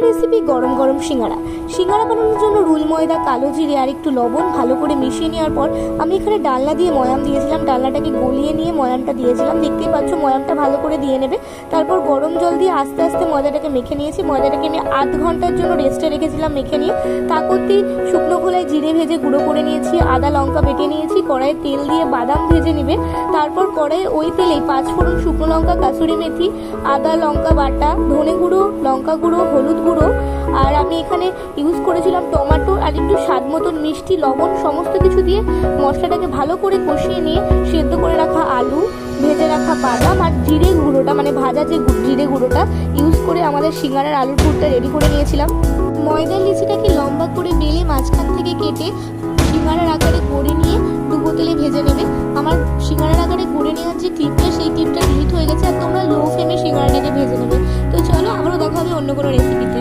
Recipe গরম গরম সিঙ্গারা। সিঙ্গারা বানানোর জন্য রুল ময়দা, কালো জিরে আর একটু লবণ ভালো করে মিশিয়ে নেওয়ার পর আমি এখানে ডালনা দিয়ে ময়াম দিয়েছিলাম। ডালনাটাকে গলিয়ে নিয়ে ময়ামটা দিয়েছিলাম, দেখতেই পাচ্ছ ময়ামটা ভালো করে দিয়ে নেবে। তারপর গরম জল দিয়ে আস্তে আস্তে ময়দাটাকে মেখে নিয়েছি। ময়দাটাকে আমি আধ ঘন্টার জন্য রেস্টে রেখেছিলাম মেখে নিয়ে। তা করতেই শুকনো খোলায় জিরে ভেজে গুঁড়ো করে নিয়েছি, আদা লঙ্কা বেটে নিয়েছি। কড়াইয়ে তেল দিয়ে বাদাম ভেজে নেবে। তারপর কড়াইয়ে ওই তেলেই 5 ফোড়ন, শুকনো লঙ্কা, কাসুরি মেথি, আদা লঙ্কা বাটা, ধনে গুঁড়ো, লঙ্কা গুঁড়ো, হলুদ গুঁড়ো আর আমি এখানে ইউজ করেছিলাম টমেটো আর একটু স্বাদ মতন মিষ্টি, লবণ সমস্ত কিছু দিয়ে মশলাটাকে ভালো করে কষিয়ে নিয়ে সেদ্ধ করে রাখা আলু, ভেজে রাখা বাদাম আর জিরে গুঁড়োটা মানে ভাজা যে জিরে গুঁড়োটা ইউজ করে আমাদের সিঙ্গারার আলুর পুরটা রেডি করে নিয়েছিলাম। ময়দার লিচিটাকে লম্বা করে বেলে মাঝখান থেকে কেটে সিঙ্গারার আকারে গড়ে নিয়ে ডুবো তেলে ভেজে নেবে। আমার সিঙ্গারার আকারে গড়ে নেওয়ার যে ক্লিপটা সেই ক্লিপটা ডিলিট হয়ে গেছে, আর তোমরা লো ফ্লেমে সিঙ্গারাটাকে ভেজে নেবে। তো চলো আবারও দেখা হবে অন্য কোনো রেসিপিতে।